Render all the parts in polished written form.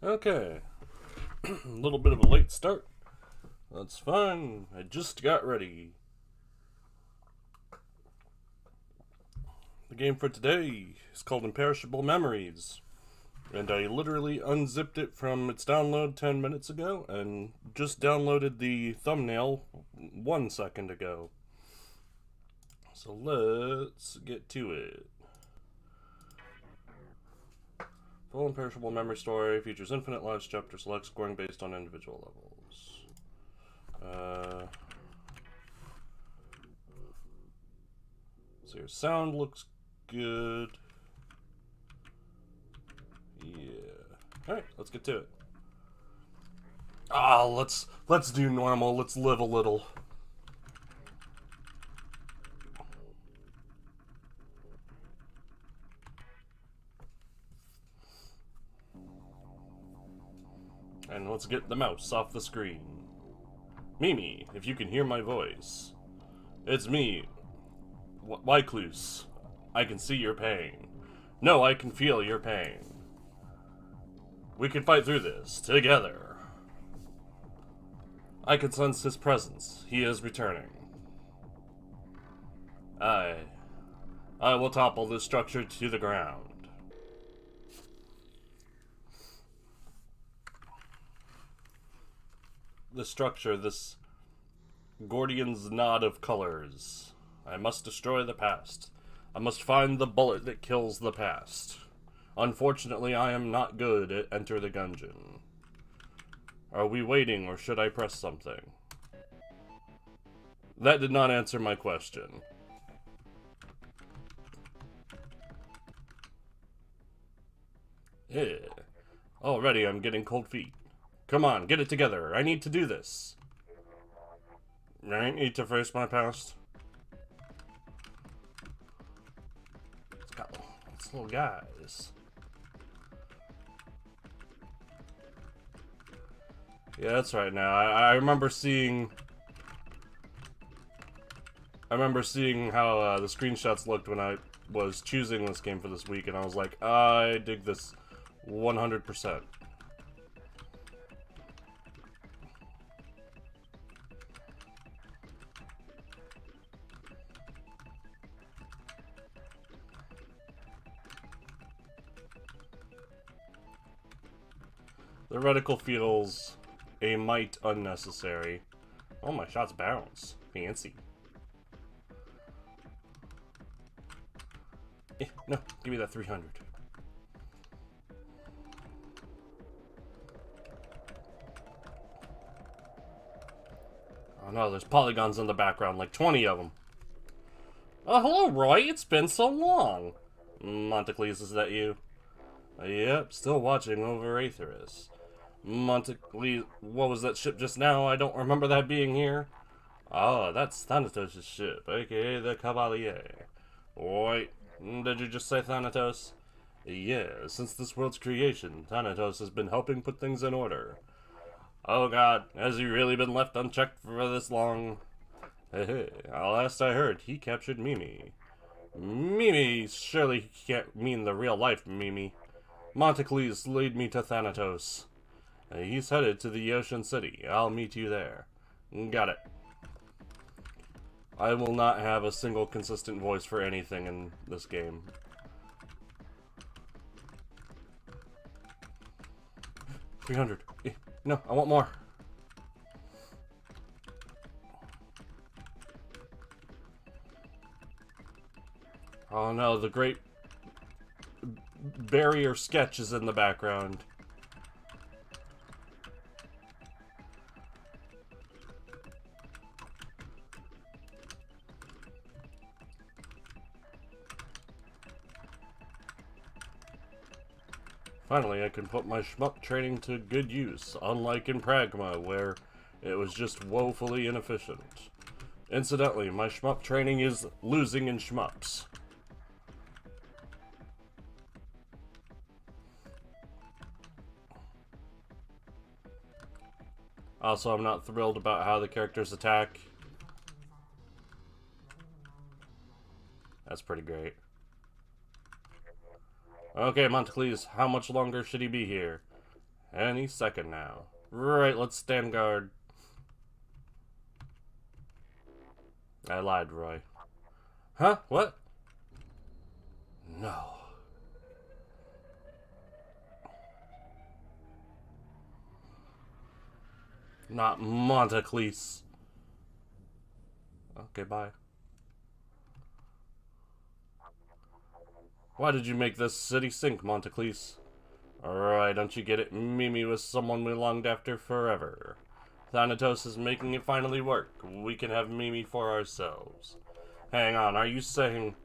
Okay, a little bit of a late start. That's fine. I just got ready. The game for today is called Imperishable Memories. And I literally unzipped it from its download 10 minutes ago and just downloaded the thumbnail 1 second ago. So let's get to it. Full Imperishable Memory Story features infinite lives, chapter select, scoring based on individual levels. So your sound looks good. Yeah. Alright, let's get to it. Let's do normal. Let's live a little. And let's get the mouse off the screen. Mimi, if you can hear my voice. It's me, Wycluse. I can see your pain. No, I can feel your pain. We can fight through this, together. I can sense his presence. He is returning. I will topple this structure to the ground. The structure, this Gordian's knot of colors. I must destroy the past. I must find the bullet that kills the past. Unfortunately, I am not good at Enter the Gungeon. Are we waiting, or should I press something? That did not answer my question. Yeah. Already I'm getting cold feet. Come on, get it together. I need to do this. I need to face my past. It's little guys. Yeah, that's right. Now I remember seeing. I remember seeing how the screenshots looked when I was choosing this game for this week, and I was like, I dig this 100%. The reticle feels a mite unnecessary. Oh, my shots bounce. Fancy. No, give me that 300. Oh no, there's polygons in the background, like 20 of them. Oh, hello, Roy. It's been so long. Montecles, is that you? Yep, still watching over Aetheris. Montecles, what was that ship just now? I don't remember that being here. Oh, that's Thanatos' ship, aka the Cavalier. Wait, did you just say Thanatos? Yeah, since this world's creation, Thanatos has been helping put things in order. Oh god, has he really been left unchecked for this long? Hey, last I heard, he captured Mimi. Mimi? Surely he can't mean the real life Mimi. Montecles, lead me to Thanatos. He's headed to the Ocean City. I'll meet you there. Got it. I will not have a single consistent voice for anything in this game. $300. No, I want more. Oh no, the great barrier sketch is in the background. Finally, I can put my shmup training to good use, unlike in Pragma, where it was just woefully inefficient. Incidentally, my shmup training is losing in shmups. Also, I'm not thrilled about how the characters attack. That's pretty great. Okay, Montecles, how much longer should he be here? Any second now. Right, let's stand guard. I lied, Roy. Huh? What? No. Not Monteclis. Okay, bye. Why did you make this city sink, Monteclis? Alright, don't you get it? Mimi was someone we longed after forever. Thanatos is making it finally work. We can have Mimi for ourselves. Hang on, are you saying...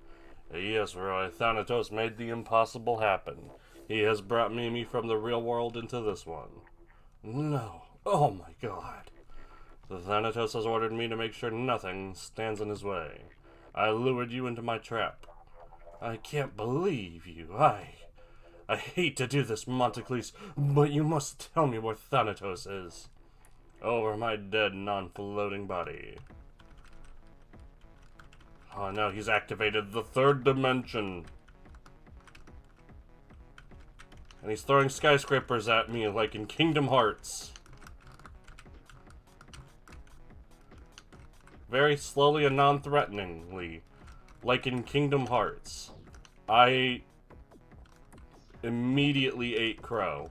Yes, Roy, Thanatos made the impossible happen. He has brought Mimi from the real world into this one. No. Oh my god. Thanatos has ordered me to make sure nothing stands in his way. I lured you into my trap. I can't believe you. I hate to do this, Monteclis, but you must tell me where Thanatos is. Over my dead, non-floating body. Oh no, he's activated the third dimension. And he's throwing skyscrapers at me like in Kingdom Hearts. Very slowly and non-threateningly. Like in Kingdom Hearts. I immediately ate crow.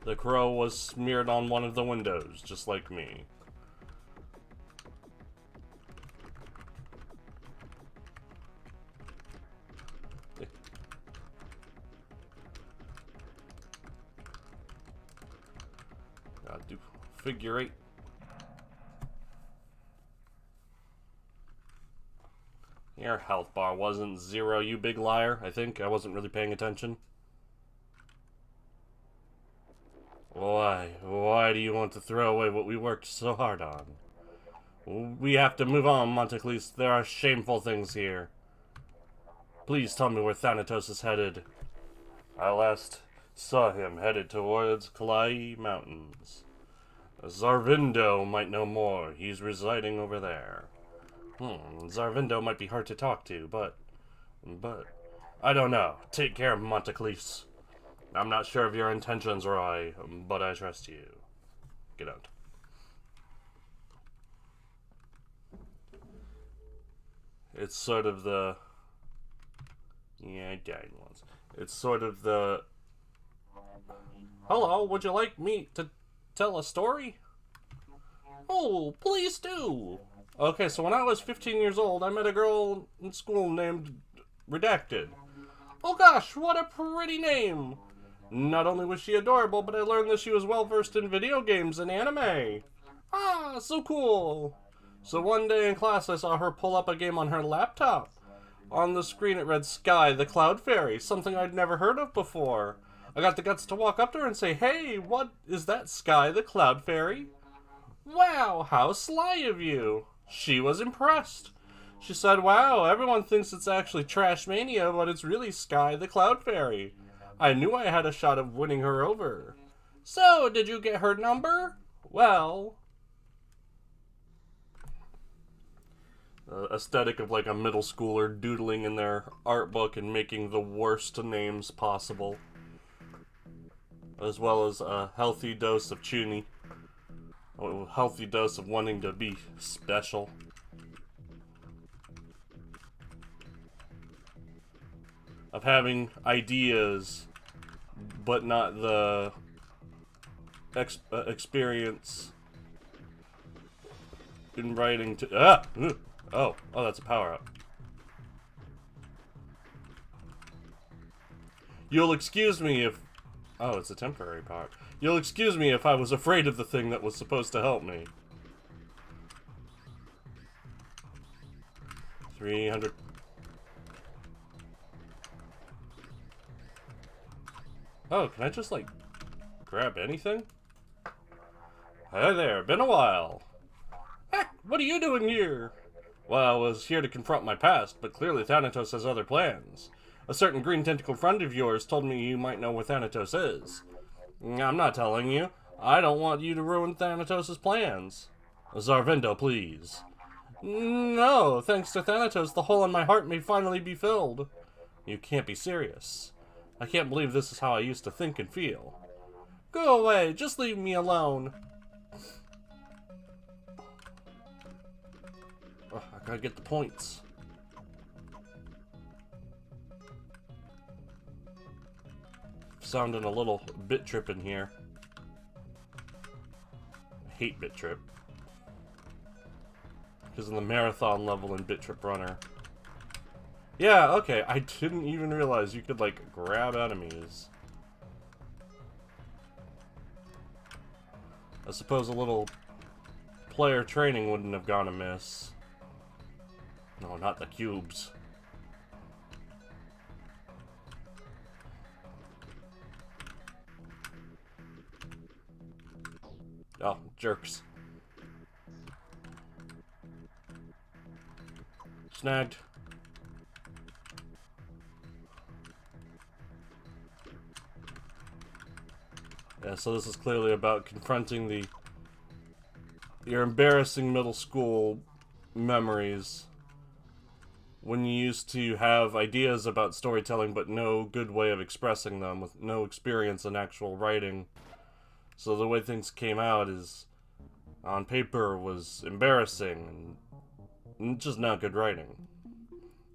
The crow was smeared on one of the windows, just like me. Gotta do figure 8. Your health bar wasn't 0, you big liar, I think. I wasn't really paying attention. Why? Why do you want to throw away what we worked so hard on? We have to move on, Monteclis. There are shameful things here. Please tell me where Thanatos is headed. I last saw him headed towards Kalai Mountains. Zarvindo might know more. He's residing over there. Zarvindo might be hard to talk to, but I don't know. Take care, Monteclis. I'm not sure of your intentions, Roy, but I trust you. Get out. It's sort of the... Yeah, I died once. It's sort of the... Hello, would you like me to tell a story? Oh, please do! Okay, so when I was 15 years old, I met a girl in school named Redacted. Oh gosh, what a pretty name! Not only was she adorable, but I learned that she was well-versed in video games and anime. Ah, so cool! So one day in class, I saw her pull up a game on her laptop. On the screen, it read Sky, the Cloud Fairy, something I'd never heard of before. I got the guts to walk up to her and say, "Hey, what is that, Sky, the Cloud Fairy?" Wow, how sly of you! She was impressed. She said, "Wow, everyone thinks it's actually Trash Mania, but it's really Sky, the Cloud Fairy." I knew I had a shot of winning her over. So, did you get her number? Well... aesthetic of like a middle schooler doodling in their art book and making the worst names possible. As well as a healthy dose of chuny. A healthy dose of wanting to be special. Of having ideas, but not the experience in writing to... Oh, that's a power-up. You'll excuse me if... Oh, it's a temporary power. You'll excuse me if I was afraid of the thing that was supposed to help me. 300... Oh, can I just, like, grab anything? Hi there, been a while. Heck, what are you doing here? Well, I was here to confront my past, but clearly Thanatos has other plans. A certain green tentacle friend of yours told me you might know where Thanatos is. I'm not telling you. I don't want you to ruin Thanatos' plans. Zarvindo, please. No, thanks to Thanatos, the hole in my heart may finally be filled. You can't be serious. I can't believe this is how I used to think and feel. Go away, just leave me alone. Oh, I gotta get the points. Sounding a little bit trip in here. I hate bit trip. Because in the marathon level in Bit Trip Runner. Yeah, okay, I didn't even realize you could, like, grab enemies. I suppose a little player training wouldn't have gone amiss. No, not the cubes. Oh, jerks. Snagged. Yeah, so this is clearly about confronting your embarrassing middle school memories when you used to have ideas about storytelling but no good way of expressing them, with no experience in actual writing. So the way things came out is, on paper, was embarrassing and just not good writing.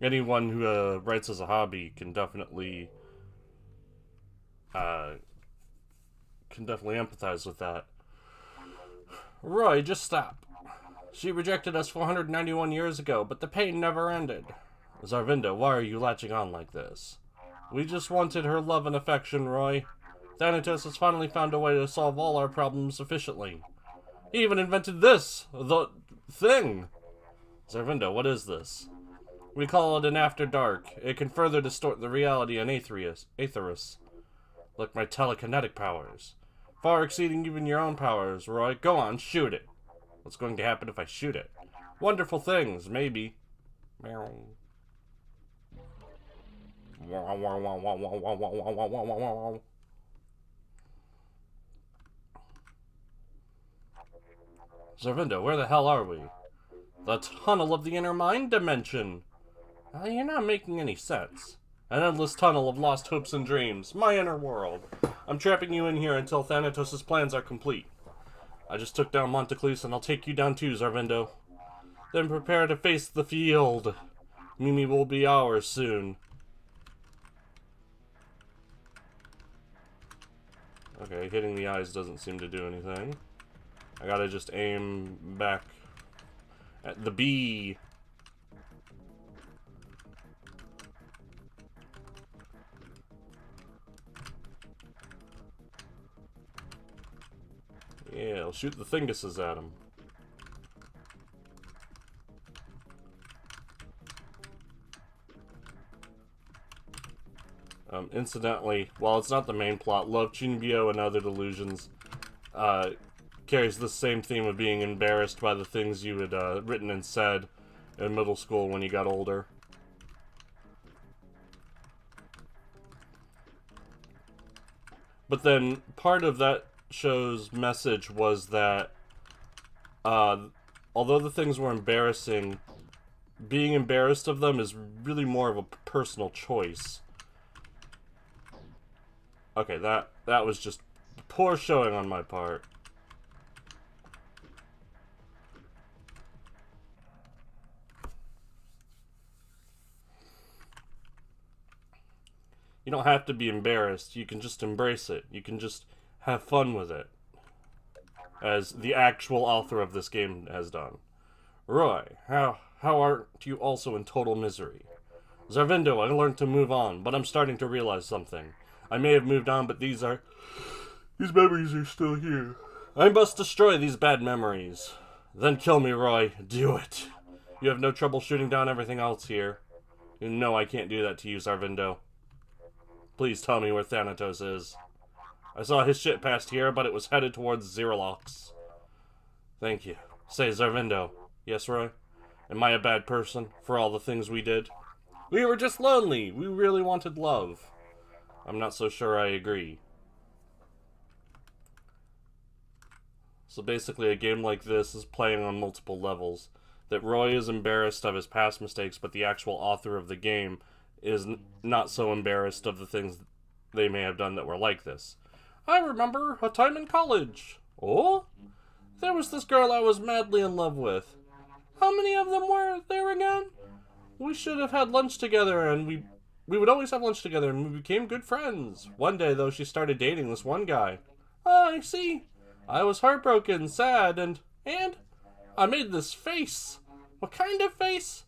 Anyone who writes as a hobby can definitely empathize with that. Roy, just stop. She rejected us 491 years ago, but the pain never ended. Zarvinda, why are you latching on like this? We just wanted her love and affection, Roy. Thanatos has finally found a way to solve all our problems efficiently. He even invented this, the thing. Zarvinda, what is this? We call it an after dark. It can further distort the reality in Aetherus. Like my telekinetic powers. Far exceeding even your own powers, Roy. Go on, shoot it. What's going to happen if I shoot it? Wonderful things, maybe. Meow. Zarvinda, where the hell are we? The tunnel of the inner mind dimension. You're not making any sense. An endless tunnel of lost hopes and dreams. My inner world. I'm trapping you in here until Thanatos' plans are complete. I just took down Monteclise and I'll take you down too, Zarvindo. Then prepare to face the field. Mimi will be ours soon. Okay, hitting the eyes doesn't seem to do anything. I gotta just aim back at the bee. Yeah, I'll shoot the thinguses at him. Incidentally, while it's not the main plot, Love, Chinbyo, and Other Delusions carries the same theme of being embarrassed by the things you had written and said in middle school when you got older. But then part of that show's message was that although the things were embarrassing, being embarrassed of them is really more of a personal choice. Okay, that was just poor showing on my part. You don't have to be embarrassed. You can just embrace it. You can just have fun with it. As the actual author of this game has done. Roy, how aren't you also in total misery? Zarvindo, I learned to move on, but I'm starting to realize something. I may have moved on, but these memories are still here. I must destroy these bad memories. Then kill me, Roy. Do it. You have no trouble shooting down everything else here. You know I can't do that to you, Zarvindo. Please tell me where Thanatos is. I saw his shit past here, but it was headed towards Zeralox. Thank you. Say, Zarvindo. Yes, Roy? Am I a bad person for all the things we did? We were just lonely. We really wanted love. I'm not so sure I agree. So basically a game like this is playing on multiple levels. that Roy is embarrassed of his past mistakes, but the actual author of the game is not so embarrassed of the things they may have done that were like this. I remember a time in college. Oh? There was this girl I was madly in love with. How many of them were there again? We should have had lunch together, and we would always have lunch together, and we became good friends. One day, though, she started dating this one guy. Oh, I see. I was heartbroken, sad, and I made this face. What kind of face?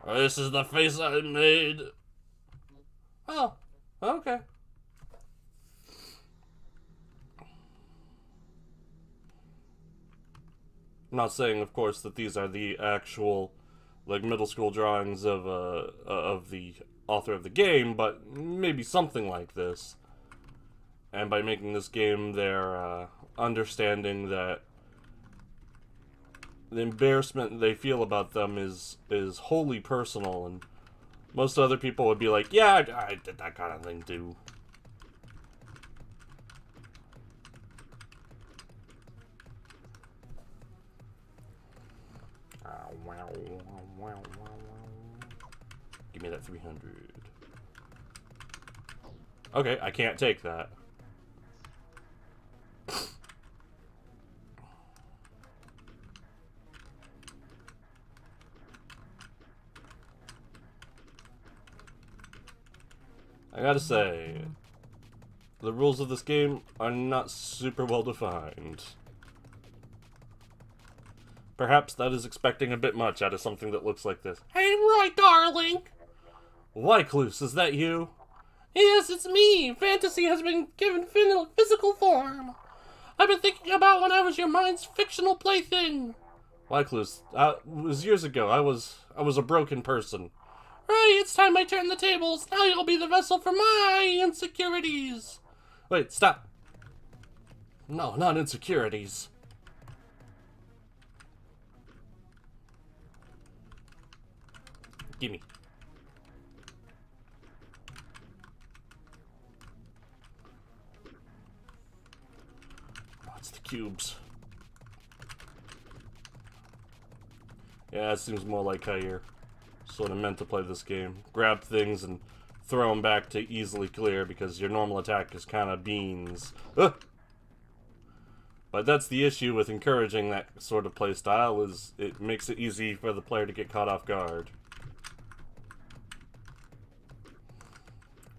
This is the face I made. Oh, okay. I'm not saying, of course, that these are the actual, like, middle school drawings of the author of the game, but maybe something like this. And by making this game, they're understanding that the embarrassment they feel about them is wholly personal, and most other people would be like, yeah, I did that kind of thing too. Give me that 300. Okay, I can't take that. I gotta say, the rules of this game are not super well defined. Perhaps that is expecting a bit much out of something that looks like this. Hey, Roy, darling! Wycluse, is that you? Yes, it's me! Fantasy has been given physical form. I've been thinking about when I was your mind's fictional plaything. Wycluse, it was years ago. I was a broken person. Right, it's time I turn the tables. Now you'll be the vessel for my insecurities. Wait, stop. No, not insecurities. Gimme. Oh, it's the cubes. Yeah, it seems more like how you're sort of meant to play this game. Grab things and throw them back to easily clear because your normal attack is kind of beans. But that's the issue with encouraging that sort of play style, is it makes it easy for the player to get caught off guard.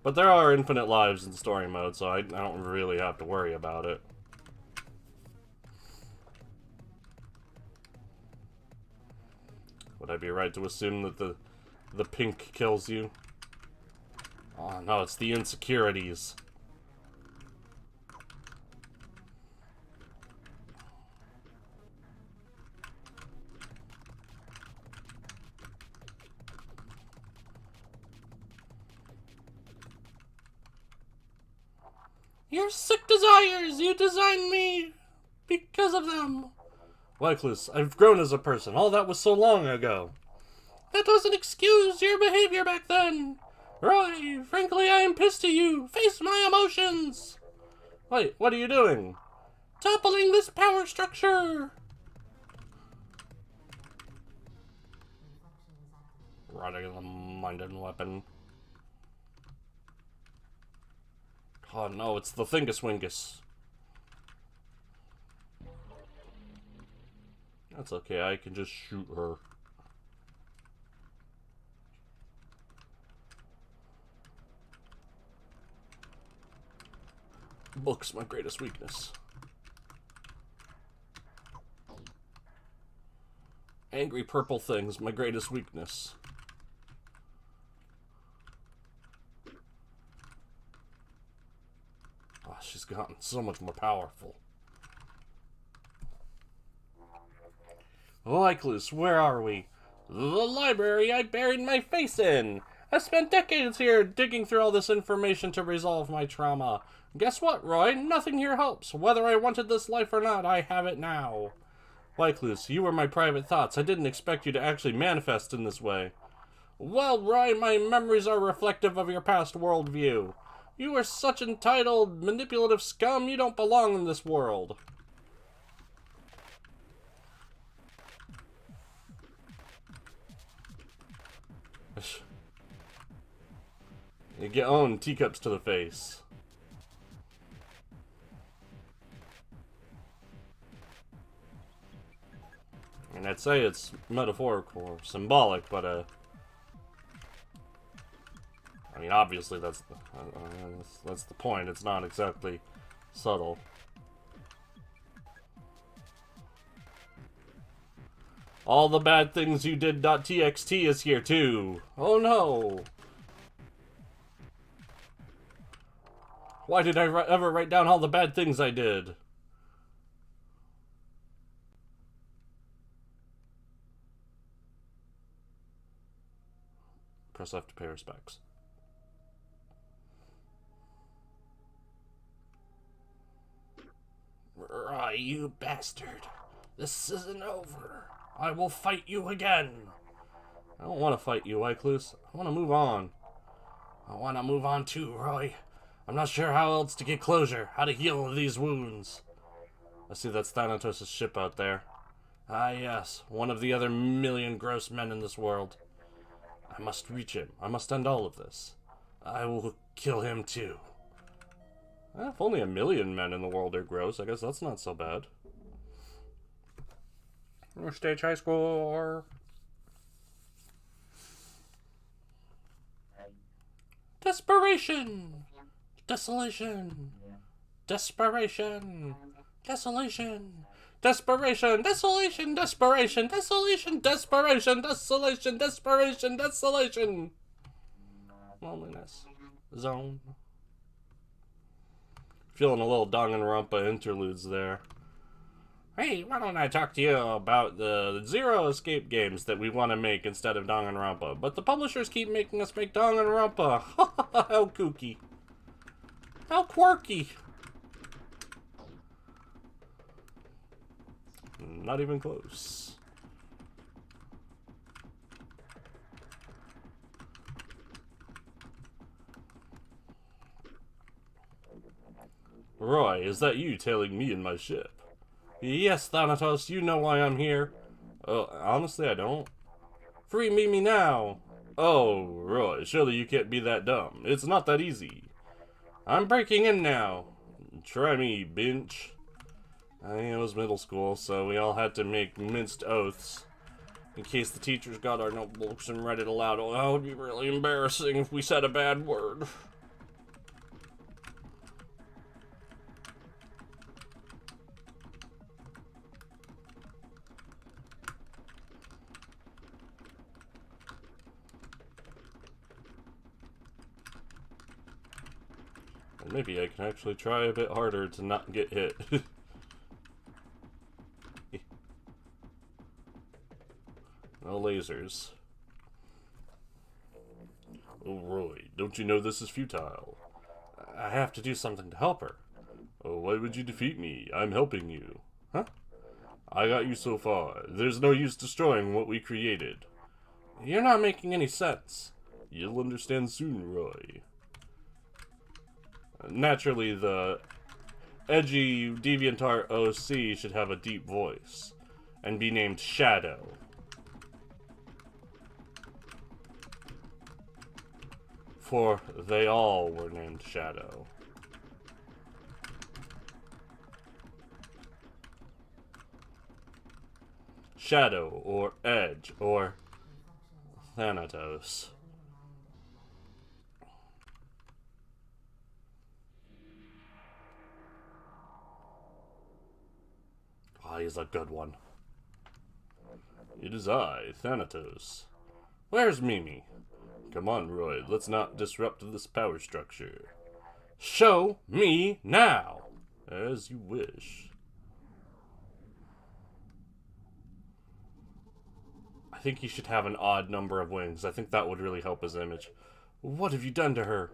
But there are infinite lives in story mode, so I don't really have to worry about it. Would I be right to assume that the pink kills you? Oh no, it's the insecurities. Your sick desires! You designed me because of them! Wycluse, I've grown as a person. All that was so long ago. That doesn't excuse your behavior back then. Roy, frankly, I am pissed at you. Face my emotions! Wait, what are you doing? Toppling this power structure! Running the minded weapon. Oh no, it's the Thingus Wingus. That's okay, I can just shoot her. Books, my greatest weakness. Angry purple things, my greatest weakness. Oh, she's gotten so much more powerful. Wycluse, where are we? The library I buried my face in. I spent decades here digging through all this information to resolve my trauma. Guess what, Roy? Nothing here helps. Whether I wanted this life or not, I have it now. Wycluse, you were my private thoughts. I didn't expect you to actually manifest in this way. Well, Roy, my memories are reflective of your past worldview. You are such entitled, manipulative scum, you don't belong in this world. You get owned teacups to the face. And I'd say it's metaphorical or symbolic, but I mean, obviously that's the point. It's not exactly subtle. All the bad things you did.txt is here too. Oh no! Why did I ever write down all the bad things I did? Press F to pay respects. Right, you bastard. This isn't over. I will fight you again. I don't want to fight you, Wycluse. I want to move on. I want to move on too, Roy. I'm not sure how else to get closure, how to heal these wounds. I see that's Thanatos' ship out there. Ah, yes, one of the other million gross men in this world. I must reach him. I must end all of this. I will kill him too. If only 1 million men in the world are gross, I guess that's not so bad. Stage high score. Desperation. Desolation. Desperation. Desolation. Desperation. Desolation. Desperation. Desolation. Desperation. Desolation. Desperation. Desolation. Loneliness. Zone. Feeling a little Danganronpa interludes there. Hey, why don't I talk to you about the Zero Escape games that we want to make instead of Danganronpa? But the publishers keep making us make Danganronpa. How kooky. How quirky. Not even close. Roy, is that you tailing me and my ship? Yes, Thanatos, you know why I'm here. Honestly, I don't. Free Mimi now! Oh, Roy, surely you can't be that dumb. It's not that easy. I'm breaking in now. Try me, bitch. It was middle school, so we all had to make minced oaths. In case the teachers got our notebooks and read it aloud. Oh, that would be really embarrassing if we said a bad word. Maybe I can actually try a bit harder to not get hit. No lasers. Oh, Roy, don't you know this is futile? I have to do something to help her. Oh, why would you defeat me? I'm helping you. Huh? I got you so far. There's no use destroying what we created. You're not making any sense. You'll understand soon, Roy. Naturally, the edgy DeviantArt OC should have a deep voice and be named Shadow. For they all were named Shadow. Shadow, or Edge, or Thanatos. He's a good one. It is I, Thanatos. Where's Mimi? Come on, Roy, let's not disrupt this power structure. Show me now! As you wish. I think he should have an odd number of wings. I think that would really help his image. What have you done to her?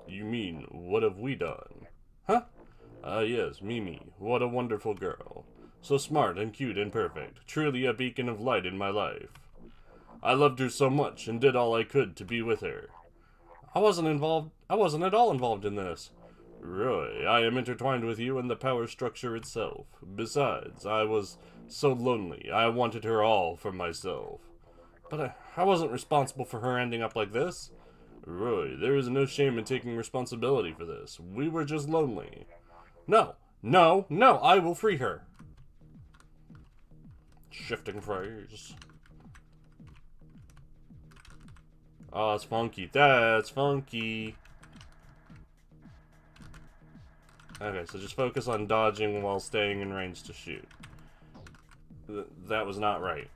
You mean, what have we done? Huh? Yes, Mimi. What a wonderful girl. So smart and cute and perfect. Truly a beacon of light in my life. I loved her so much and did all I could to be with her. I wasn't at all involved in this. Roy, I am intertwined with you and the power structure itself. Besides, I was so lonely. I wanted her all for myself. But I wasn't responsible for her ending up like this. Roy, there is no shame in taking responsibility for this. We were just lonely. No, no, no, I will free her. Shifting phrase. Oh, it's funky. That's funky. Okay, so just focus on dodging while staying in range to shoot. That was not right.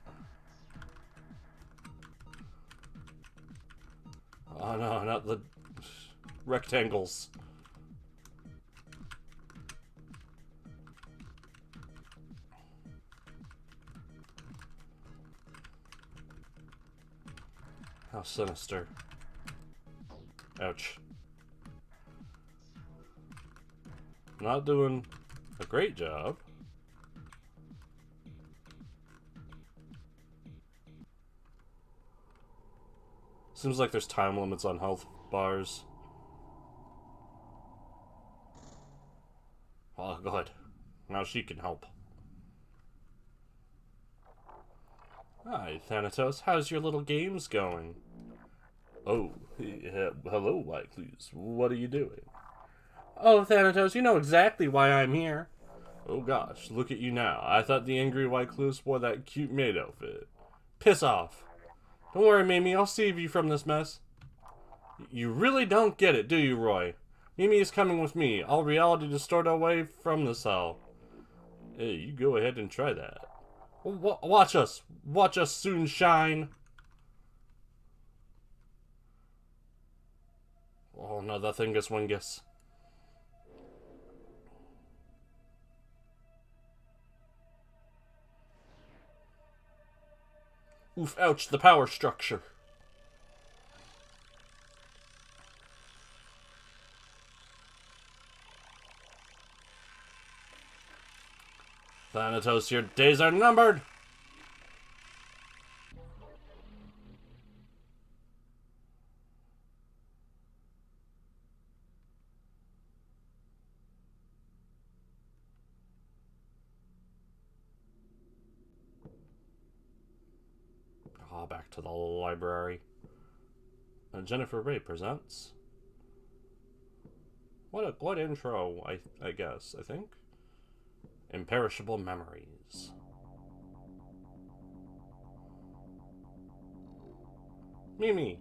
Oh no, not the rectangles. How sinister. Ouch. Not doing a great job. Seems like there's time limits on health bars. Oh, good. Now she can help. Hi, Thanatos. How's your little games going? Oh, hello, Wycluse. What are you doing? Oh, Thanatos, you know exactly why I'm here. Oh gosh, look at you now. I thought the angry Wycluse wore that cute maid outfit. Piss off. Don't worry, Mimi, I'll save you from this mess. You really don't get it, do you, Roy? Mimi is coming with me. I'll reality distort away from this hell. Hey, you go ahead and try that. Watch us. Watch us soon shine. Oh no, that thingus wingus. Oof, ouch, the power structure. Thanatos, your days are numbered. Oh, back to the library. Jennifer Ray presents. What a good intro, I guess, I think. Imperishable memories. Mimi,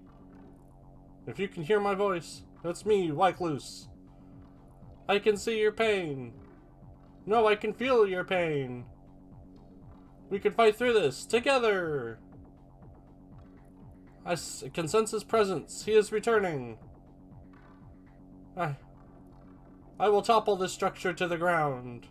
if you can hear my voice, it's me, Wycluse. I can see your pain. No, I can feel your pain. We can fight through this together. I can sense his presence. He is returning. I will topple this structure to the ground.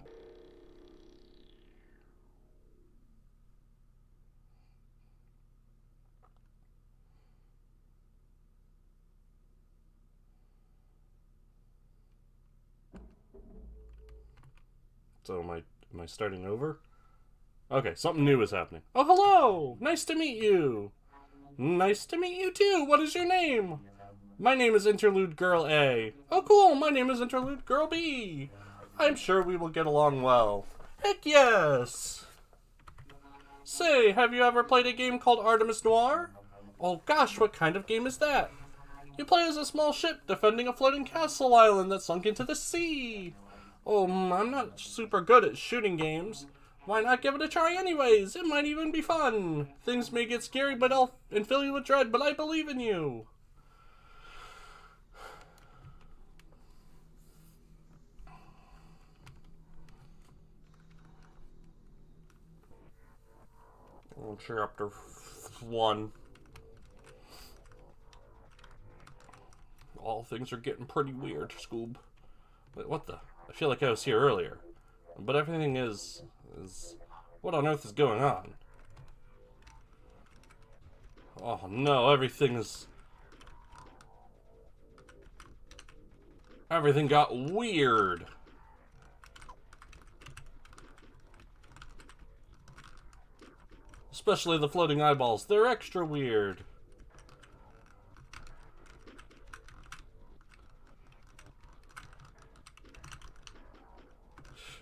So am I starting over? Okay, something new is happening. Oh, hello! Nice to meet you! Nice to meet you too! What is your name? My name is Interlude Girl A. Oh, cool! My name is Interlude Girl B. I'm sure we will get along well. Heck yes! Say, have you ever played a game called Artemis Noir? Oh gosh, what kind of game is that? You play as a small ship defending a floating castle island that sunk into the sea. Oh, I'm not super good at shooting games. Why not give it a try anyways? It might even be fun. Things may get scary and fill you with dread, but I believe in you. Chapter 1. All things are getting pretty weird, Scoob. Wait, what the? I feel like I was here earlier. But everything is... What on earth is going on? Oh no, everything got weird. Especially the floating eyeballs. They're extra weird.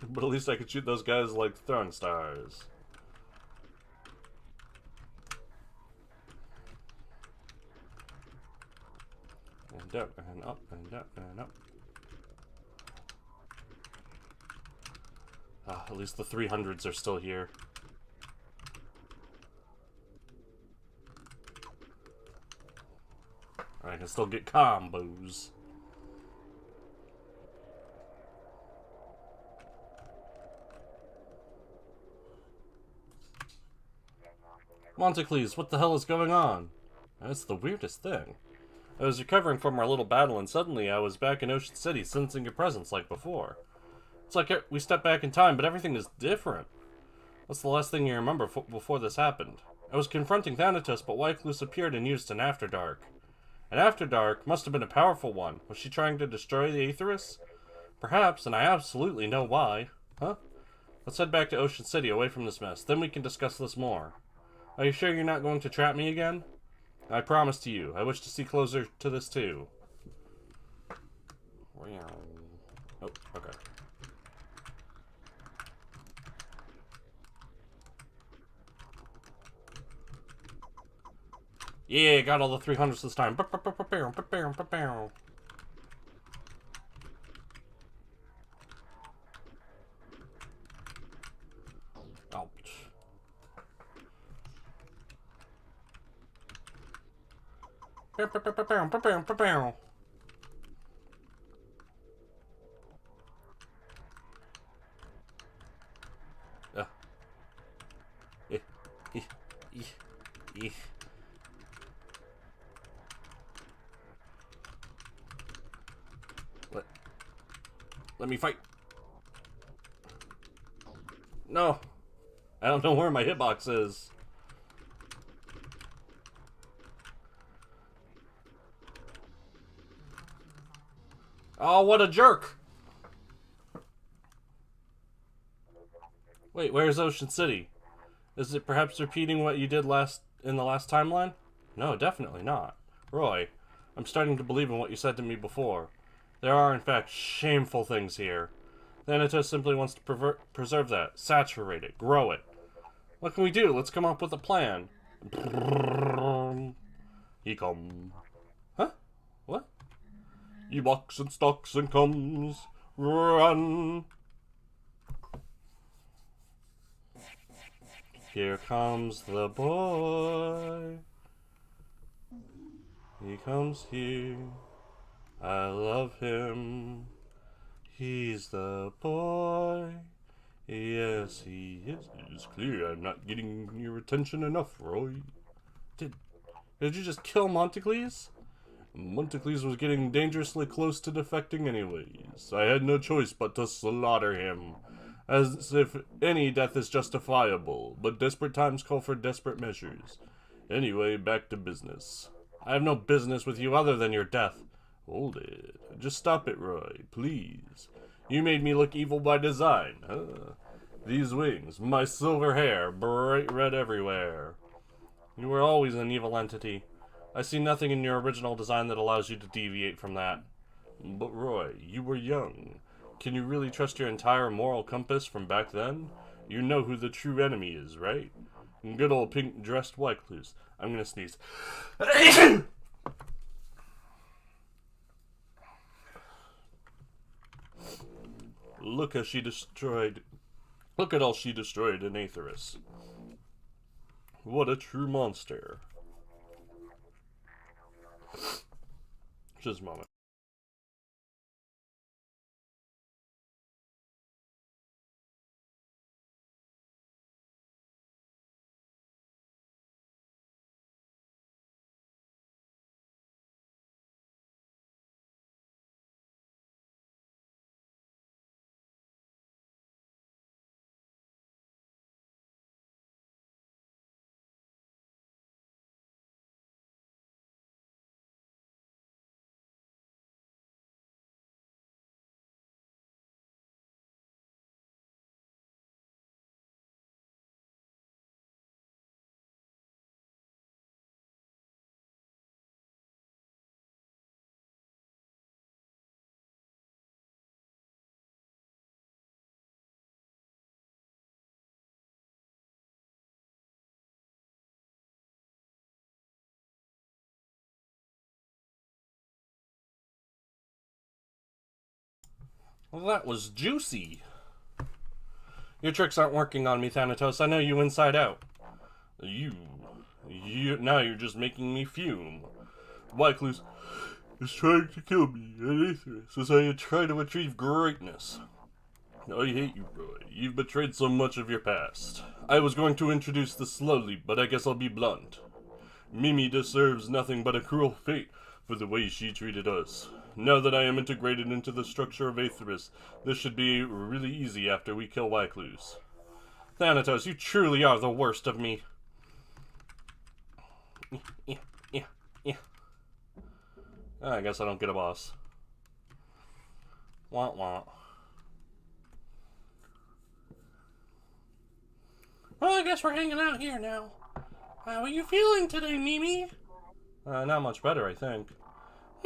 But at least I could shoot those guys like throwing stars. down and up and down and up. At least the 300s are still here. I can still get combos. Monticles, what the hell is going on? That's the weirdest thing. I was recovering from our little battle, and suddenly I was back in Ocean City, sensing your presence like before. It's like we stepped back in time, but everything is different. What's the last thing you remember before this happened? I was confronting Thanatos, but Wycliffe appeared and used an After Dark. An After Dark must have been a powerful one. Was she trying to destroy the Aetherus? Perhaps, and I absolutely know why. Huh? Let's head back to Ocean City, away from this mess. Then we can discuss this more. Are you sure you're not going to trap me again? I promise to you. I wish to see closer to this too. Oh, okay. Yeah, got all the 300s this time. Ouch. Let me fight. No. I don't know where my hitbox is. Oh, what a jerk. Wait, where's Ocean City? Is it perhaps repeating what you did in the last timeline? No, definitely not. Roy, I'm starting to believe in what you said to me before. There are, in fact, shameful things here. Thanatos simply wants to preserve that, saturate it, grow it. What can we do? Let's come up with a plan. He come. Huh? What? He walks and stalks and comes. Run. Here comes the boy. He comes here. I love him. He's the boy. Yes, he is. It is clear I'm not getting your attention enough, Roy. Did you just kill Monticles? Monticles was getting dangerously close to defecting anyways. I had no choice but to slaughter him. As if any death is justifiable, but desperate times call for desperate measures. Anyway, back to business. I have no business with you other than your death. Hold it. Just stop it, Roy, please. You made me look evil by design, huh? These wings, my silver hair, bright red everywhere. You were always an evil entity. I see nothing in your original design that allows you to deviate from that. But Roy, you were young. Can you really trust your entire moral compass from back then? You know who the true enemy is, right? Good old pink-dressed Wycliffe. I'm gonna sneeze. Look at all she destroyed in Aetherus. What a true monster. Just a moment. Well, that was juicy. Your tricks aren't working on me, Thanatos. I know you inside out. Now you're just making me fume. Wycliffe is trying to kill me and Aetherus as I try to achieve greatness. I hate you, Roy. You've betrayed so much of your past. I was going to introduce this slowly, but I guess I'll be blunt. Mimi deserves nothing but a cruel fate for the way she treated us. Now that I am integrated into the structure of Aetherus, this should be really easy after we kill Wycliffe. Thanatos, you truly are the worst of me. Yeah. I guess I don't get a boss. Wah. Well, I guess we're hanging out here now. How are you feeling today, Mimi? Not much better, I think.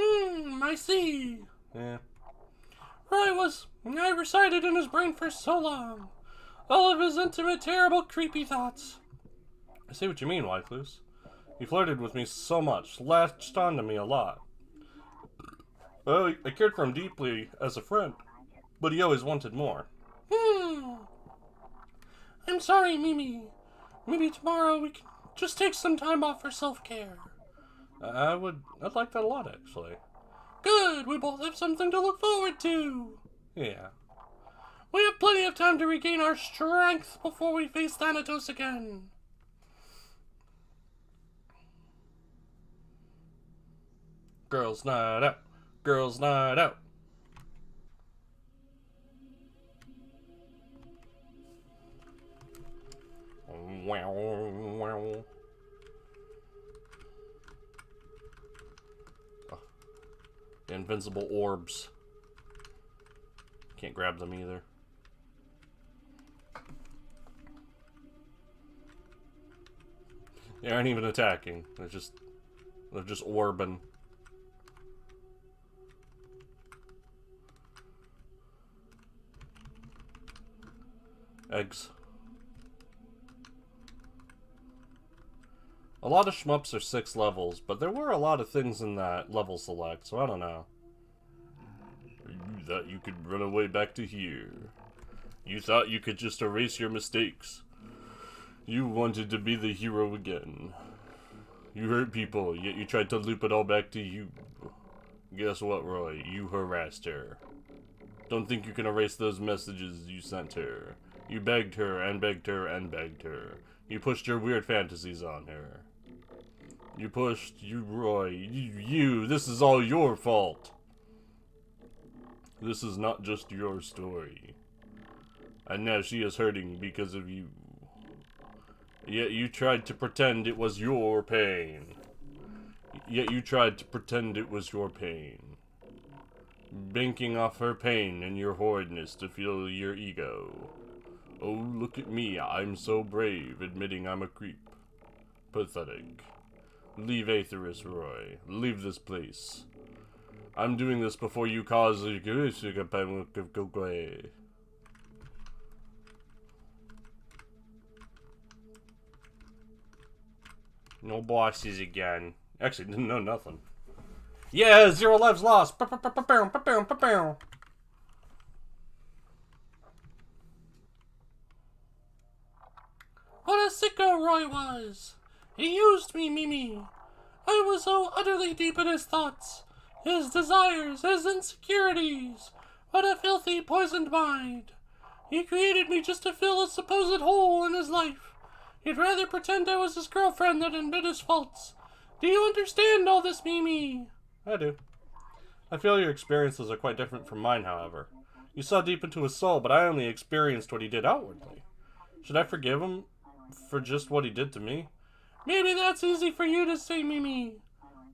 I see. Yeah. I resided in his brain for so long. All of his intimate, terrible, creepy thoughts. I see what you mean, Wycliffe. He flirted with me so much, latched onto me a lot. Well, I cared for him deeply as a friend, but he always wanted more. I'm sorry, Mimi. Maybe tomorrow we can just take some time off for self-care. I'd like that a lot, actually. Good, we both have something to look forward to. Yeah. We have plenty of time to regain our strength before we face Thanatos again. Girls' night out. Girls' night out. Wow. Oh. The invincible orbs. Can't grab them either. They aren't even attacking. They're just orbing. Eggs. A lot of shmups are 6 levels, but there were a lot of things in that level select, so I don't know. You thought you could run away back to here. You thought you could just erase your mistakes. You wanted to be the hero again. You hurt people, yet you tried to loop it all back to you. Guess what, Roy? You harassed her. Don't think you can erase those messages you sent her. You begged her, and begged her, and begged her. You pushed your weird fantasies on her. Roy, this is all your fault. This is not just your story. And now she is hurting because of you. Yet you tried to pretend it was your pain. Banking off her pain and your horridness to fuel your ego. Oh, look at me, I'm so brave, admitting I'm a creep. Pathetic. Leave Aetherus, Roy. Leave this place. I'm doing this before you cause a no bosses again. Actually, didn't know nothing. Yeah, 0 lives lost. What a sicko Roy was. He used me, Mimi. I was so utterly deep in his thoughts, his desires, his insecurities. What a filthy, poisoned mind. He created me just to fill a supposed hole in his life. He'd rather pretend I was his girlfriend than admit his faults. Do you understand all this, Mimi? I do. I feel your experiences are quite different from mine, however. You saw deep into his soul, but I only experienced what he did outwardly. Should I forgive him for just what he did to me? Maybe that's easy for you to say, Mimi.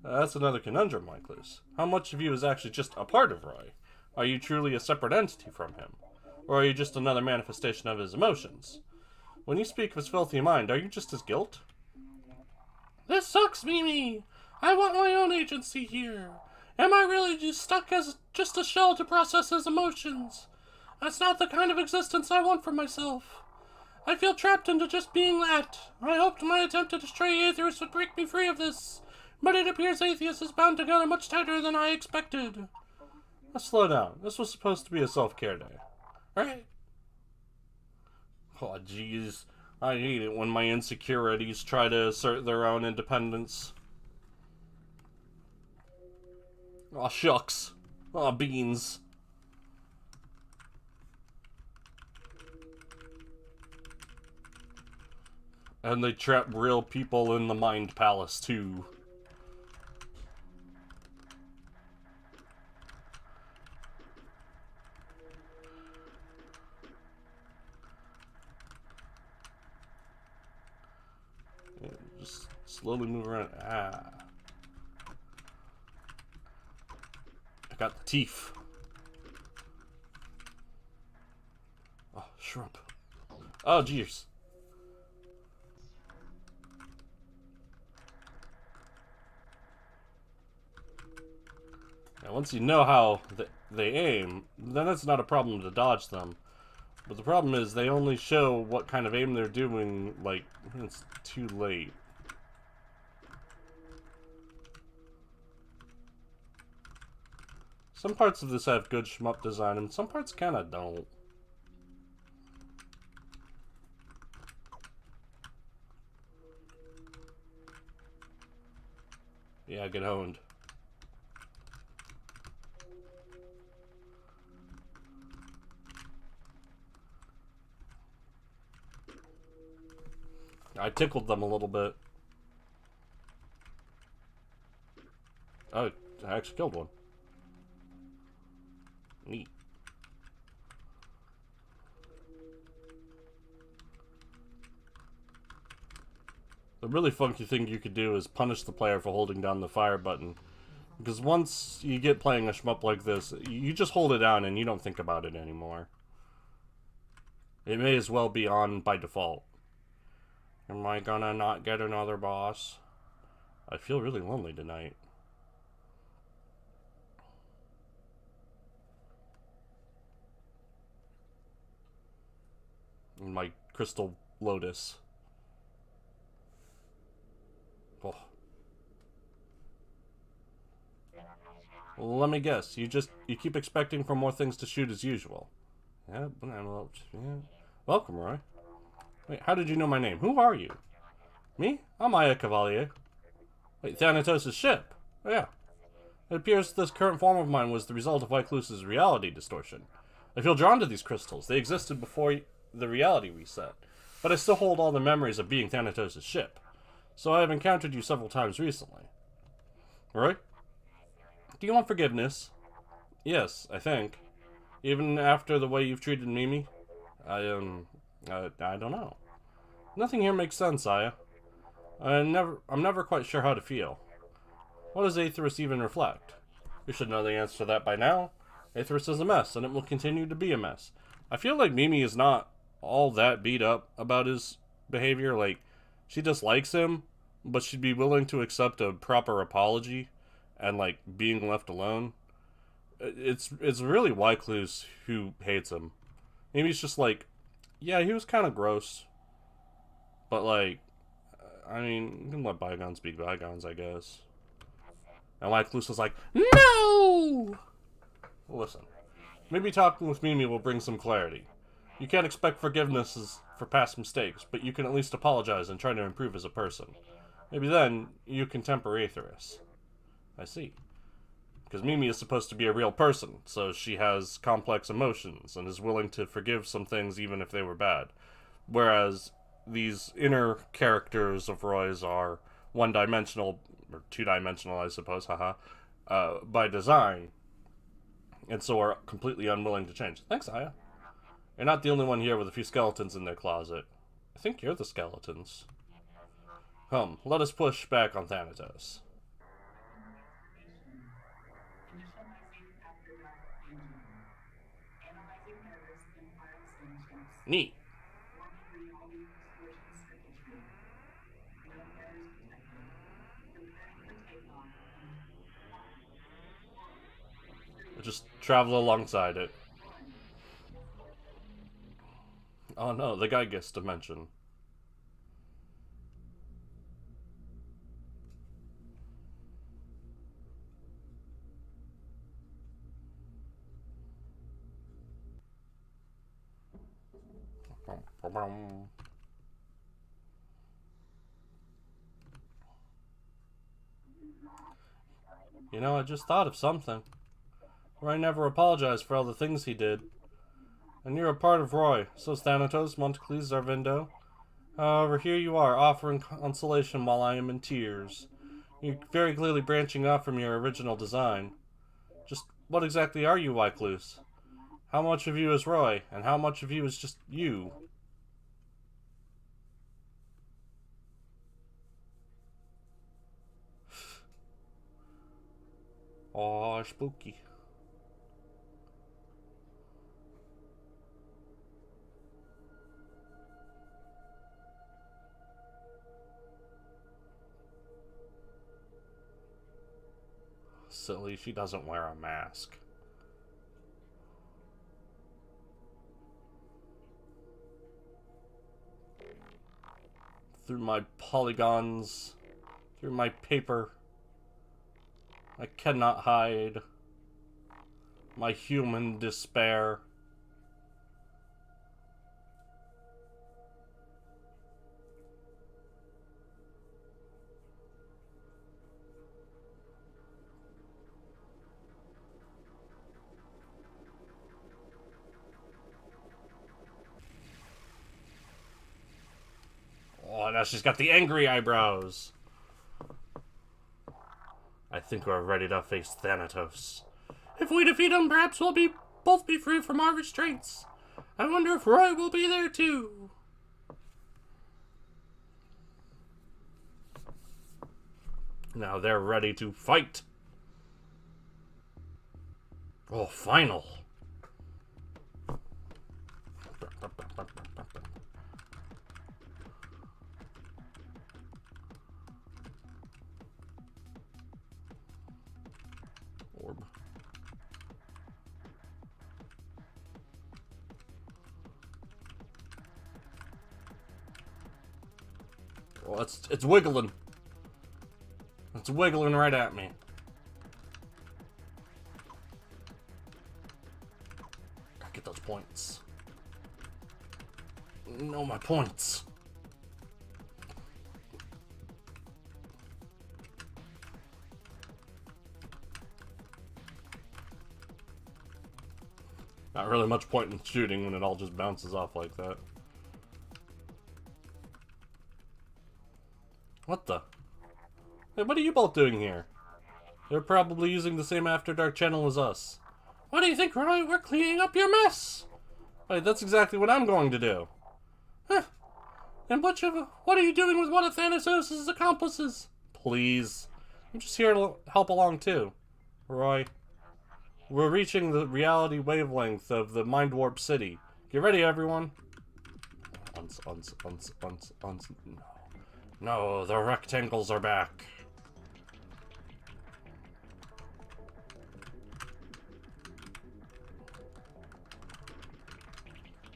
That's another conundrum, Wycliffe. How much of you is actually just a part of Roy? Are you truly a separate entity from him? Or are you just another manifestation of his emotions? When you speak of his filthy mind, are you just his guilt? This sucks, Mimi. I want my own agency here. Am I really just stuck as just a shell to process his emotions? That's not the kind of existence I want for myself. I feel trapped into just being that. I hoped my attempt to destroy Aetherus would break me free of this, but it appears Atheus is bound together much tighter than I expected. Let's slow down. This was supposed to be a self-care day. Right? Oh, jeez. I hate it when my insecurities try to assert their own independence. Aw, shucks. Aw, beans. And they trap real people in the Mind Palace, too. Yeah, just slowly move around. Ah. I got the teeth. Oh, shrimp. Oh, jeez. Now, once you know how they aim, then it's not a problem to dodge them. But the problem is they only show what kind of aim they're doing, like, when it's too late. Some parts of this have good shmup design, and some parts kinda don't. Yeah, get owned. I tickled them a little bit. Oh, I actually killed one. Neat. The really funky thing you could do is punish the player for holding down the fire button. Because once you get playing a shmup like this, you just hold it down and you don't think about it anymore. It may as well be on by default. Am I gonna not get another boss? I feel really lonely tonight. My crystal lotus. Oh. Well, let me guess. You keep expecting for more things to shoot as usual. Yeah, well, yeah. Welcome, Roy. Wait, how did you know my name? Who are you? Me? I'm Aya Cavalier. Wait, Thanatos' ship? Oh, yeah. It appears this current form of mine was the result of Wycluse's reality distortion. I feel drawn to these crystals. They existed before the reality reset. But I still hold all the memories of being Thanatos' ship. So I have encountered you several times recently. Roy? Do you want forgiveness? Yes, I think. Even after the way you've treated Mimi? I don't know. Nothing here makes sense, Aya. I'm never quite sure how to feel. What does Aetherus even reflect? You should know the answer to that by now. Aetherus is a mess, and it will continue to be a mess. I feel like Mimi is not all that beat up about his behavior. Like, she dislikes him, but she'd be willing to accept a proper apology and, like, being left alone. It's really Wycluse who hates him. Mimi's just like, yeah, he was kind of gross. But, like, I mean, you can let bygones be bygones, I guess. And Wycluse was like, no! Listen, maybe talking with Mimi will bring some clarity. You can't expect forgiveness for past mistakes, but you can at least apologize and try to improve as a person. Maybe then, you can temper Aetherus. I see. Because Mimi is supposed to be a real person, so she has complex emotions and is willing to forgive some things even if they were bad. Whereas these inner characters of Roy's are one-dimensional, or two-dimensional, I suppose, by design, and so are completely unwilling to change. Thanks, Aya. You're not the only one here with a few skeletons in their closet. I think you're the skeletons. Come, let us push back on Thanatos. Neat. We'll just travel alongside it. Oh no, the Gygus dimension. You know, I just thought of something. Roy never apologized for all the things he did. And you're a part of Roy. So's Thanatos, Montencles, Zarvindo. However, here you are, offering consolation while I am in tears. You're very clearly branching off from your original design. Just what exactly are you, Wycluse? How much of you is Roy, and how much of you is just you? Aw, spooky. Silly, she doesn't wear a mask. Through my polygons, through my paper, I cannot hide my human despair. Oh, now she's got the angry eyebrows. I think we're ready to face Thanatos. If we defeat him, perhaps we'll both be free from our restraints. I wonder if Roy will be there too. Now they're ready to fight. Oh, final. Orb. Oh, it's wiggling. It's wiggling right at me. Gotta get those points. No, my points. Not really much point in shooting when it all just bounces off like that. What the? Hey, what are you both doing here? They're probably using the same After Dark channel as us. What do you think, Roy? We're cleaning up your mess! Wait, that's exactly what I'm going to do. Huh. And what are you doing with one of Thanatos' accomplices? Please. I'm just here to help along too. Roy. We're reaching the reality wavelength of the Mind Warp City. Get ready, everyone. No, the rectangles are back.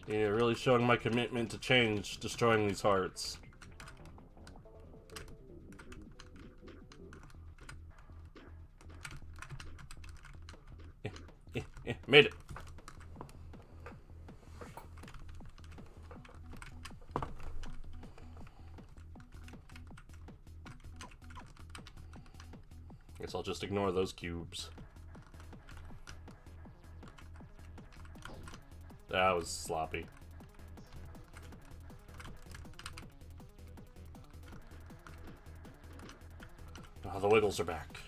Yeah, really showing my commitment to change, destroying these hearts. Made it. Guess I'll just ignore those cubes. That was sloppy. Oh, the Wiggles are back.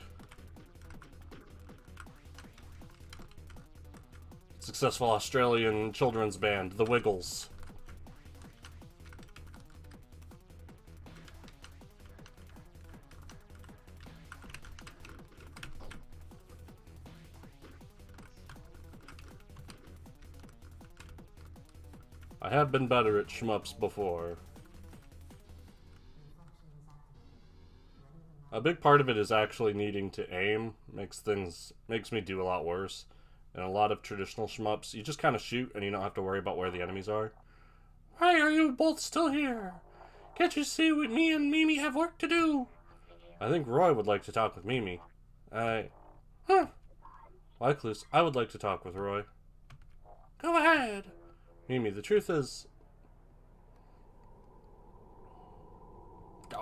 Successful Australian children's band, the Wiggles. I have been better at shmups before. A big part of it is actually needing to aim. Makes me do a lot worse. In a lot of traditional shmups, you just kind of shoot and you don't have to worry about where the enemies are. Why are you both still here? Can't you see what me and Mimi have work to do? I think Roy would like to talk with Mimi. Wycluse, I would like to talk with Roy. Go ahead. Mimi, the truth is...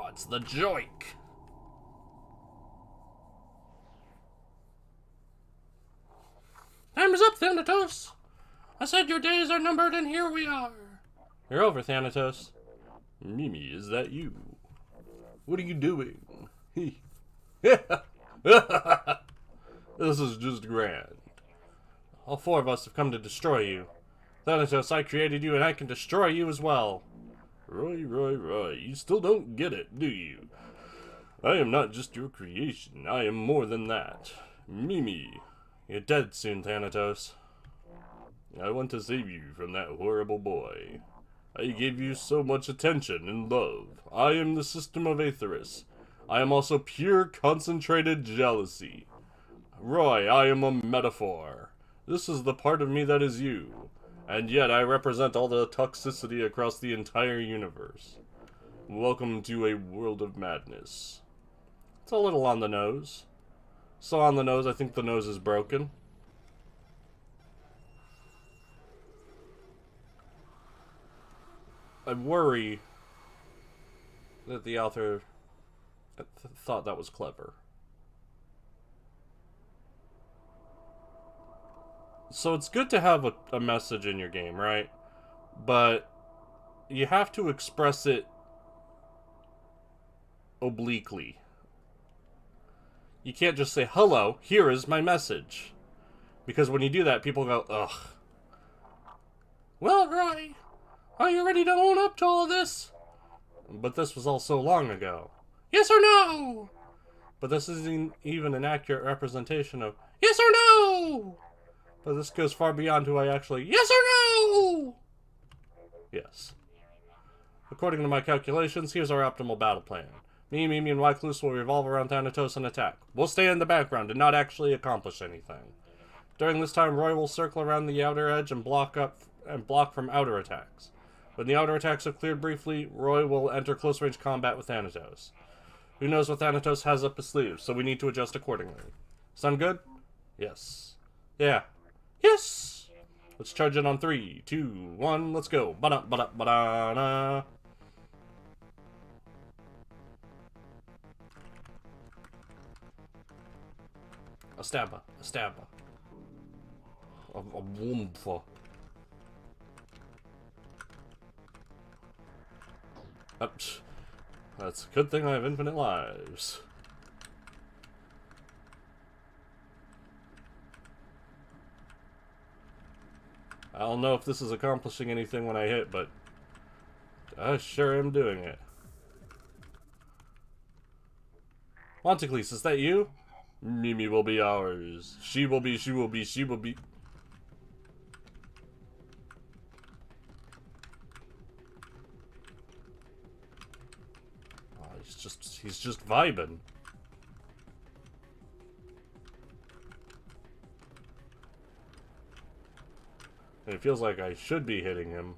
Oh, it's the joik. Time is up, Thanatos. I said your days are numbered, and here we are. You're over, Thanatos. Mimi, is that you? What are you doing? This is just grand. All four of us have come to destroy you. Thanatos, I created you, and I can destroy you as well. Roy, you still don't get it, do you? I am not just your creation, I am more than that. Mimi, you're dead soon, Thanatos. I want to save you from that horrible boy. I gave you so much attention and love. I am the system of Aetherus. I am also pure concentrated jealousy. Roy, I am a metaphor. This is the part of me that is you. And yet I represent all the toxicity across the entire universe. Welcome to a world of madness. It's a little on the nose. So on the nose, I think the nose is broken. I worry that the author thought that was clever. So it's good to have a message in your game, right? But you have to express it obliquely. You can't just say, hello, here is my message. Because when you do that, people go, ugh. Well, Roy, are you ready to own up to all this? But this was all so long ago. Yes or no? But this isn't even an accurate representation of yes or no? But this goes far beyond who I actually... Yes or no? Yes. According to my calculations, here's our optimal battle plan. Me, Mimi, and Wycluse will revolve around Thanatos and attack. We'll stay in the background and not actually accomplish anything. During this time, Roy will circle around the outer edge and block from outer attacks. When the outer attacks have cleared briefly, Roy will enter close-range combat with Thanatos. Who knows what Thanatos has up his sleeve, so we need to adjust accordingly. Sound good? Yes. Yeah. Yes! Let's charge it on 3, 2, 1, let's go. Ba-da-ba-da-ba-da-na. A stabber. A woomph. That's a good thing I have infinite lives. I don't know if this is accomplishing anything when I hit, but I sure am doing it. Monticles, is that you? Mimi will be ours. She will be. Oh, he's just vibing. And it feels like I should be hitting him.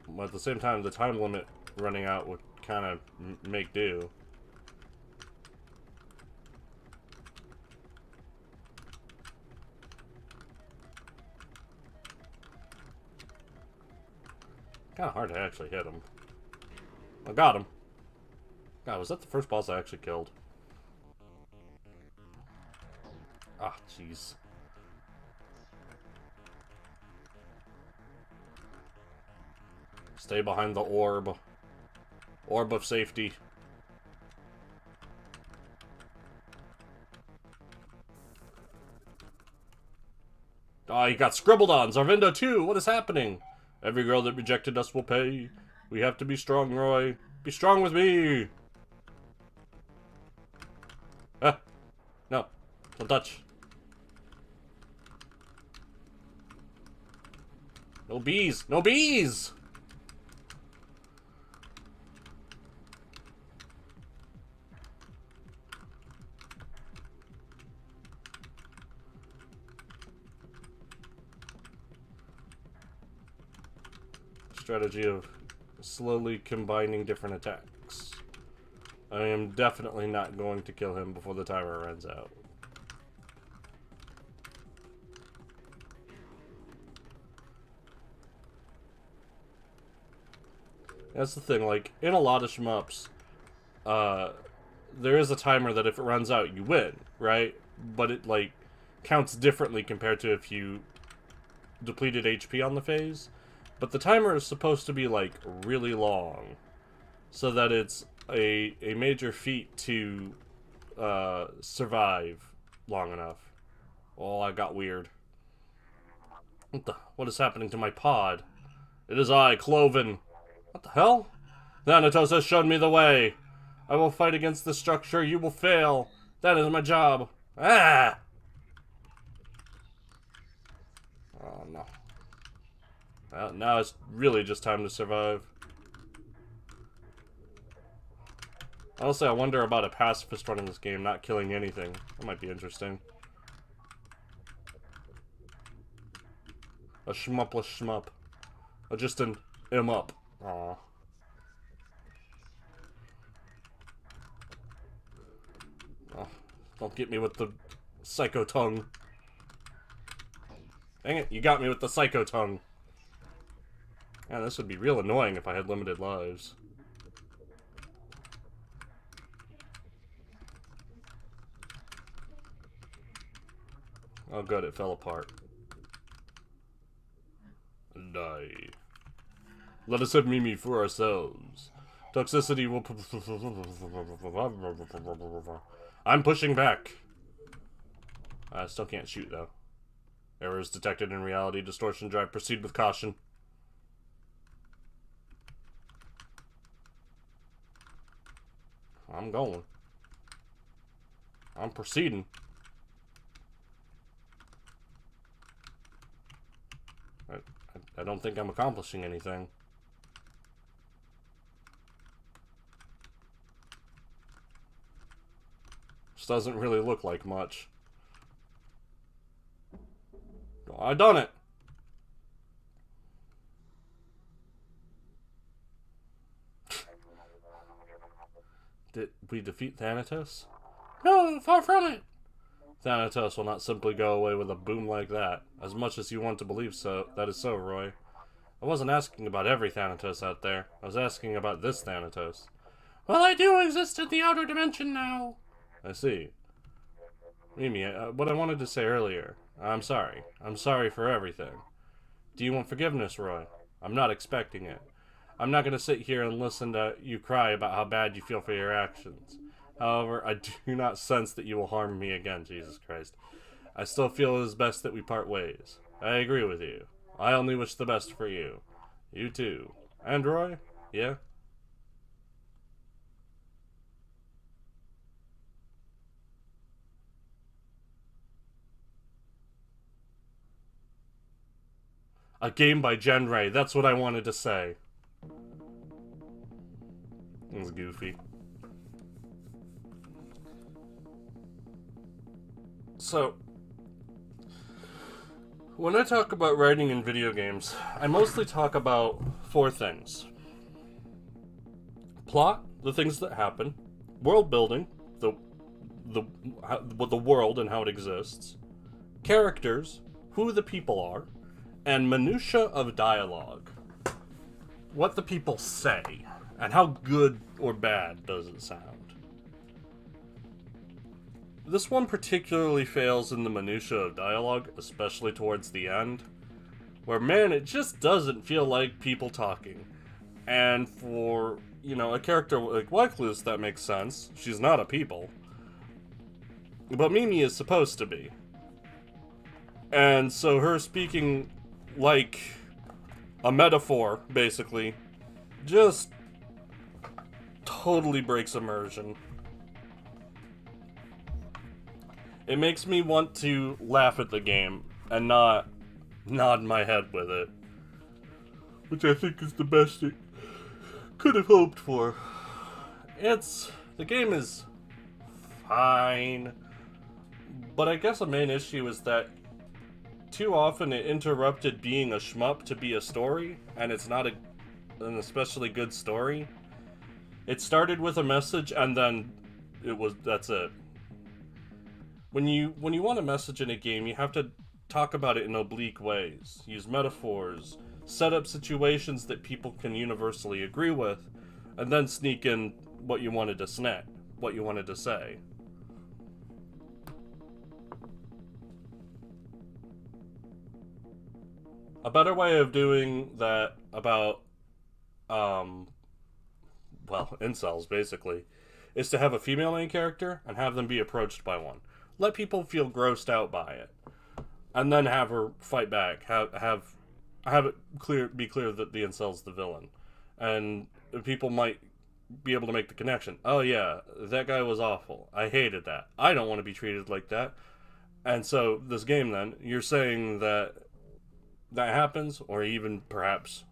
But at the same time, the time limit running out would kind of make do. Kind of hard to actually hit him. I got him. God, was that the first boss I actually killed? Ah, jeez. Stay behind the orb. Orb of safety. Ah, you got scribbled on. Zarvindo 2, what is happening? Every girl that rejected us will pay. We have to be strong, Roy. Be strong with me! Ah! No. Don't touch. No bees! No bees! Strategy of slowly combining different attacks. I am definitely not going to kill him before the timer runs out. That's the thing, like, in a lot of shmups, there is a timer that if it runs out, you win, right? But it, like, counts differently compared to if you depleted HP on the phase. But the timer is supposed to be, like, really long, so that it's a major feat to survive long enough. Oh, I got weird. What is happening to my pod? It is I, Cloven. What the hell? Thanatos has shown me the way. I will fight against the structure. You will fail. That is my job. Ah! Oh, no. Well, now it's really just time to survive. Honestly, I wonder about a pacifist running this game, not killing anything. That might be interesting. A shmupless shmup. Just an up. Aw. Oh, don't get me with the psycho tongue. Dang it, you got me with the psycho tongue. Yeah, this would be real annoying if I had limited lives. Oh good, it fell apart. Die. Let us have Mimi for ourselves. Toxicity will... I'm pushing back. I still can't shoot, though. Errors detected in reality. Distortion drive. Proceed with caution. I'm going. I'm proceeding. I don't think I'm accomplishing anything. This doesn't really look like much. Oh, I done it! Did we defeat Thanatos? No, far from it! Thanatos will not simply go away with a boom like that. As much as you want to believe so, that is so, Roy. I wasn't asking about every Thanatos out there. I was asking about this Thanatos. Well, I do exist in the outer dimension now. I see. Mimi, what I wanted to say earlier. I'm sorry. I'm sorry for everything. Do you want forgiveness, Roy? I'm not expecting it. I'm not going to sit here and listen to you cry about how bad you feel for your actions. However, I do not sense that you will harm me again, Jesus Christ. I still feel it is best that we part ways. I agree with you. I only wish the best for you. You too. And Roy? Yeah? A game by Genray. That's what I wanted to say. It was goofy. So, when I talk about writing in video games, I mostly talk about four things. Plot, the things that happen. World building, the world and how it exists. Characters, who the people are. And minutia of dialogue. What the people say. And how good or bad does it sound. This one particularly fails in the minutia of dialogue, especially towards the end. Where, man, it just doesn't feel like people talking. And for, you know, a character like Wycliffe, that makes sense. She's not a people. But Mimi is supposed to be. And so her speaking like a metaphor, basically, just totally breaks immersion. It makes me want to laugh at the game and not nod my head with it. Which I think is the best it could have hoped for. The game is fine, but I guess a main issue is that too often it interrupted being a shmup to be a story, and it's not an especially good story. It started with a message, and then that's it. When you want a message in a game, you have to talk about it in oblique ways. Use metaphors, set up situations that people can universally agree with, and then sneak in what you wanted to what you wanted to say. A better way of doing that about, well, incels, basically, is to have a female main character and have them be approached by one. Let people feel grossed out by it, and then have her fight back. Have it be clear that the incel's the villain, and people might be able to make the connection. Oh yeah, that guy was awful. I hated that. I don't want to be treated like that. And so this game, then, you're saying that that happens, or even perhaps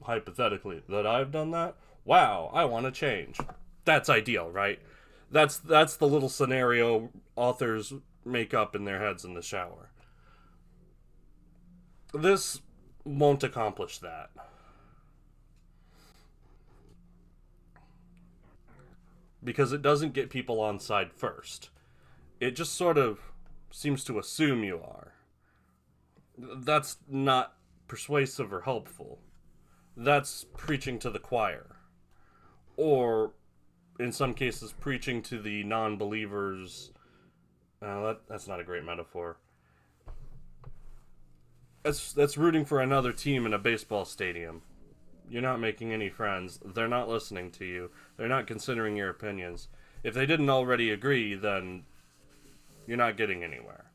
hypothetically that I've done that. Wow, I want to change. That's ideal, right? That's the little scenario authors make up in their heads in the shower. This won't accomplish that. Because it doesn't get people on side first. It just sort of seems to assume you are. That's not persuasive or helpful. That's preaching to the choir. Or, in some cases, preaching to the non-believers. That's not a great metaphor. That's rooting for another team in a baseball stadium. You're not making any friends. They're not listening to you. They're not considering your opinions. If they didn't already agree, then you're not getting anywhere.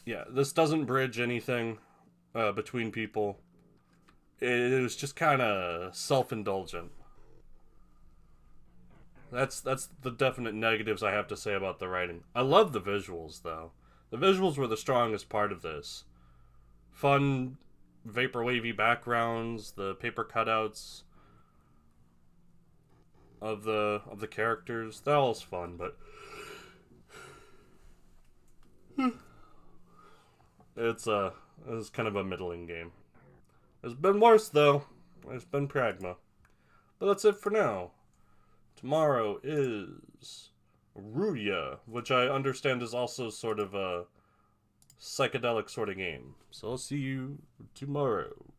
Yeah, this doesn't bridge anything between people. It was just kind of self-indulgent. That's the definite negatives I have to say about the writing. I love the visuals, though. The visuals were the strongest part of this. Fun, vaporwavy backgrounds, the paper cutouts of the characters. That all is fun, but it's kind of a middling game. It's been worse, though. It's been Pragma. But that's it for now. Tomorrow is Ruya, which I understand is also sort of a psychedelic sort of game. So I'll see you tomorrow.